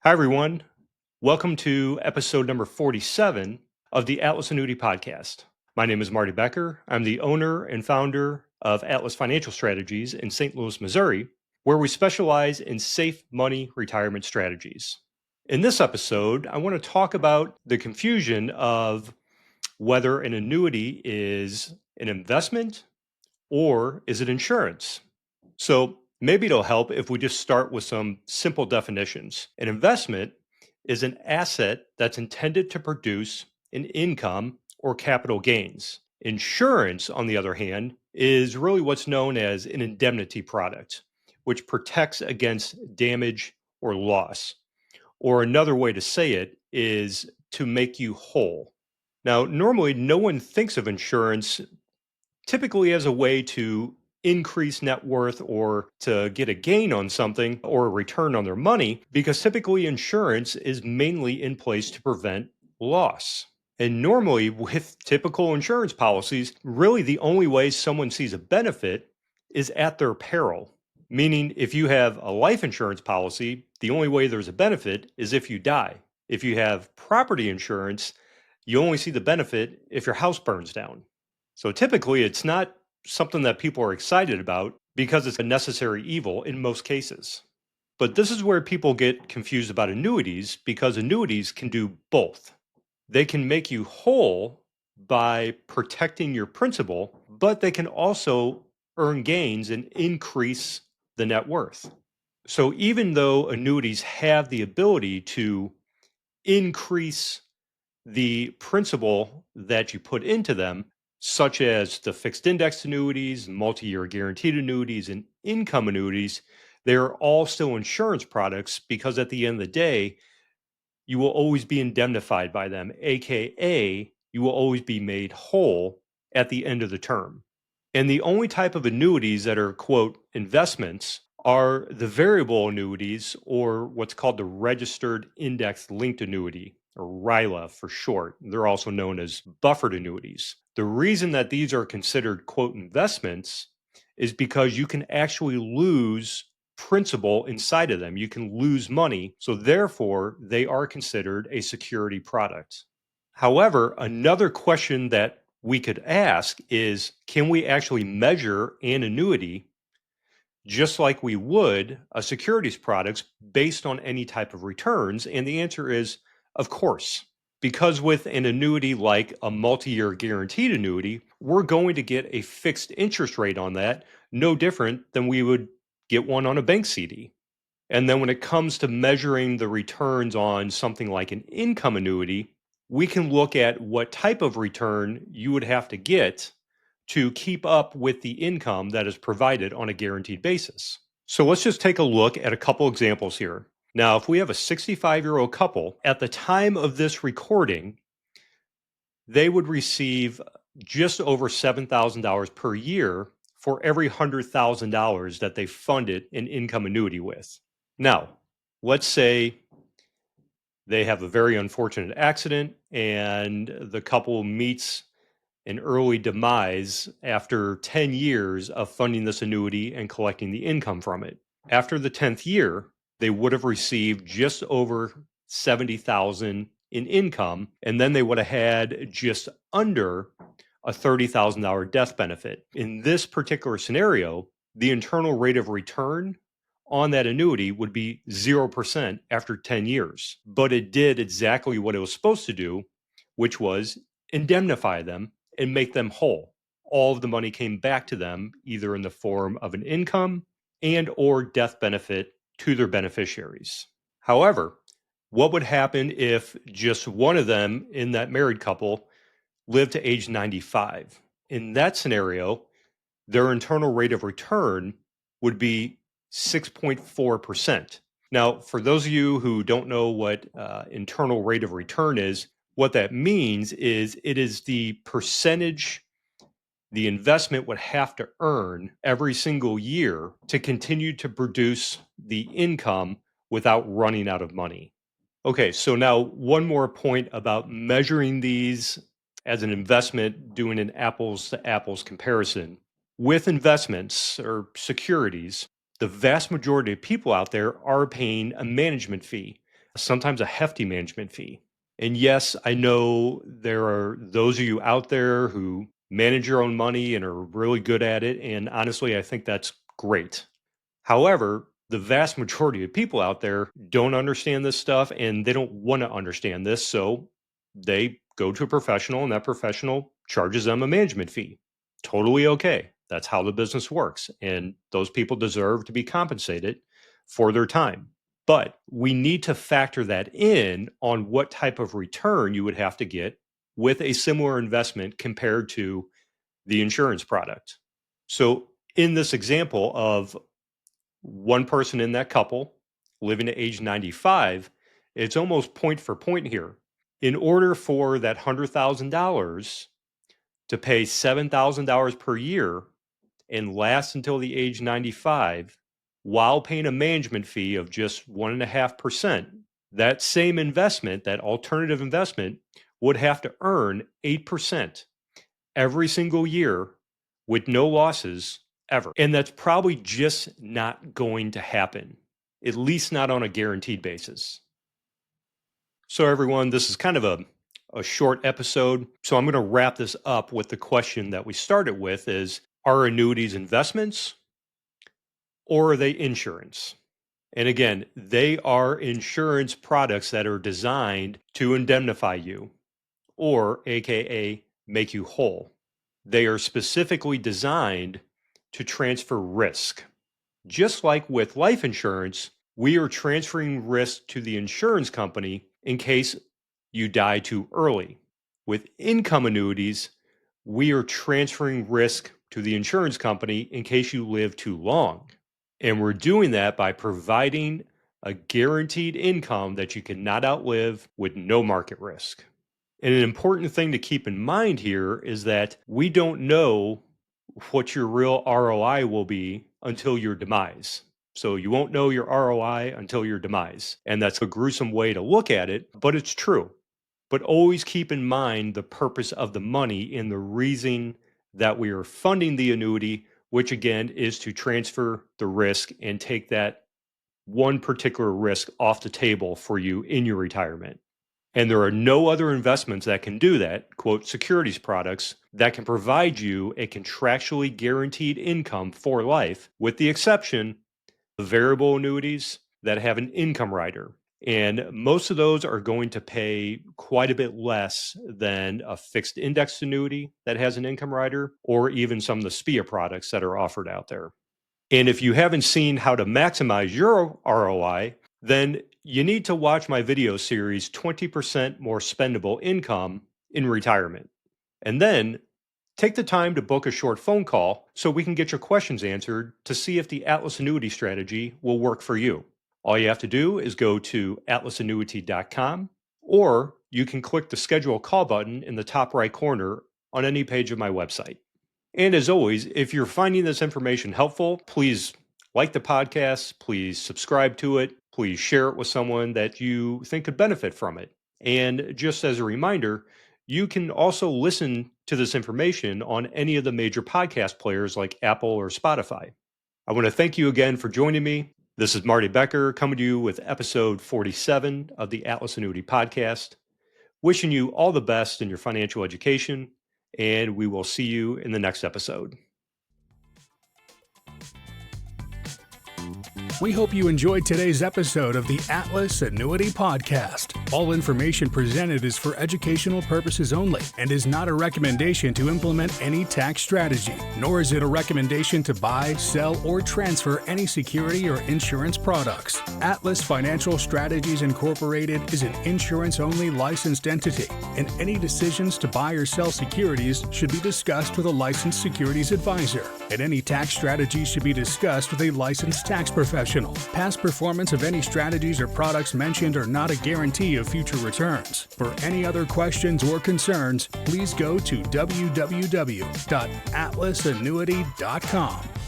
Hi, everyone. Welcome to episode number 47 of the Atlas Annuity Podcast. My name is Marty Becker. I'm the owner and founder of Atlas Financial Strategies in St. Louis, Missouri, where we specialize in safe money retirement strategies. In this episode, I want to talk about the confusion of whether an annuity is an investment or is it insurance. So maybe it'll help if we just start with some simple definitions. An investment is an asset that's intended to produce an income or capital gains. Insurance, on the other hand, is really what's known as an indemnity product, which protects against damage or loss. Or another way to say it is to make you whole. Now, normally no one thinks of insurance typically as a way to increase net worth or to get a gain on something or a return on their money, because typically insurance is mainly in place to prevent loss. And normally, with typical insurance policies, really the only way someone sees a benefit is at their peril. Meaning, if you have a life insurance policy, the only way there's a benefit is if you die. If you have property insurance, you only see the benefit if your house burns down. So typically, it's not something that people are excited about because it's a necessary evil in most cases. But this is where people get confused about annuities, because annuities can do both. They can make you whole by protecting your principal, but they can also earn gains and increase the net worth. So even though annuities have the ability to increase the principal that you put into them, such as the fixed index annuities, multi-year guaranteed annuities, and income annuities, they're all still insurance products, because at the end of the day, you will always be indemnified by them, aka you will always be made whole at the end of the term. And the only type of annuities that are, quote, investments are the variable annuities, or what's called the registered index linked annuity, or RILA for short. They're also known as buffered annuities. The reason that these are considered, quote, investments is because you can actually lose principal inside of them. You can lose money. So therefore, they are considered a security product. However, another question that we could ask is, can we actually measure an annuity just like we would a securities products based on any type of returns? And the answer is, of course. Because with an annuity like a multi-year guaranteed annuity, we're going to get a fixed interest rate on that, no different than we would get one on a bank CD. And then when it comes to measuring the returns on something like an income annuity, we can look at what type of return you would have to get to keep up with the income that is provided on a guaranteed basis. So let's just take a look at a couple examples here. Now, if we have a 65-year-old couple, at the time of this recording, they would receive just over $7,000 per year for every $100,000 that they funded an income annuity with. Now, let's say they have a very unfortunate accident and the couple meets an early demise after 10 years of funding this annuity and collecting the income from it. After the 10th year, they would have received just over $70,000 in income, and then they would have had just under a $30,000 death benefit. In this particular scenario, the internal rate of return on that annuity would be 0% after 10 years. But it did exactly what it was supposed to do, which was indemnify them and make them whole. All of the money came back to them, either in the form of an income and or death benefit to their beneficiaries. However, what would happen if just one of them in that married couple lived to age 95? In that scenario, their internal rate of return would be 6.4%. Now, for those of you who don't know what internal rate of return is, what that means is it is the percentage the investment would have to earn every single year to continue to produce the income without running out of money. Okay, so now one more point about measuring these as an investment, doing an apples to apples comparison. With investments or securities, the vast majority of people out there are paying a management fee. sometimes a hefty management fee. And yes, I know there are those of you out there who manage your own money and are really good at it. And honestly, I think that's great. However, the vast majority of people out there don't understand this stuff and they don't want to understand this. So they go to a professional and that professional charges them a management fee. Totally okay. That's how the business works. And those people deserve to be compensated for their time. But we need to factor that in on what type of return you would have to get with a similar investment compared to the insurance product. So, in this example of one person in that couple living to age 95, it's almost point for point here. In order for that $100,000 to pay $7,000 per year and last until the age 95, while paying a management fee of just 1.5%, that same investment, that alternative investment, would have to earn 8% every single year with no losses ever. And that's probably just not going to happen, at least not on a guaranteed basis. So, everyone, this is kind of a short episode. So, I'm going to wrap this up with the question that we started with is, are annuities investments or are they insurance? And again, they are insurance products that are designed to indemnify you or AKA make you whole. They are specifically designed to transfer risk. Just like with life insurance, we are transferring risk to the insurance company in case you die too early. With income annuities, we are transferring risk to the insurance company in case you live too long. And we're doing that by providing a guaranteed income that you cannot outlive with no market risk. And an important thing to keep in mind here is that we don't know what your real ROI will be until your demise. So you won't know your ROI until your demise. And that's a gruesome way to look at it, but it's true. But always keep in mind the purpose of the money and the reason that we are funding the annuity, which again is to transfer the risk and take that one particular risk off the table for you in your retirement. And there are no other investments that can do that, quote, securities products, that can provide you a contractually guaranteed income for life, with the exception of variable annuities that have an income rider. And most of those are going to pay quite a bit less than a fixed indexed annuity that has an income rider, or even some of the SPIA products that are offered out there. And if you haven't seen how to maximize your ROI, then you need to watch my video series, 20% More Spendable Income in Retirement. And then take the time to book a short phone call so we can get your questions answered to see if the Atlas Annuity strategy will work for you. All you have to do is go to atlasannuity.com, or you can click the schedule a call button in the top right corner on any page of my website. And as always, if you're finding this information helpful, please like the podcast, please subscribe to it, please share it with someone that you think could benefit from it. And just as a reminder, you can also listen to this information on any of the major podcast players like Apple or Spotify. I want to thank you again for joining me. This is Marty Becker coming to you with episode 47 of the Atlas Annuity Podcast. Wishing you all the best in your financial education, and we will see you in the next episode. We hope you enjoyed today's episode of the Atlas Annuity Podcast. All information presented is for educational purposes only and is not a recommendation to implement any tax strategy, nor is it a recommendation to buy, sell, or transfer any security or insurance products. Atlas Financial Strategies Incorporated is an insurance-only licensed entity, and any decisions to buy or sell securities should be discussed with a licensed securities advisor, and any tax strategies should be discussed with a licensed tax professional. Past performance of any strategies or products mentioned are not a guarantee of future returns. For any other questions or concerns, please go to www.atlasannuity.com.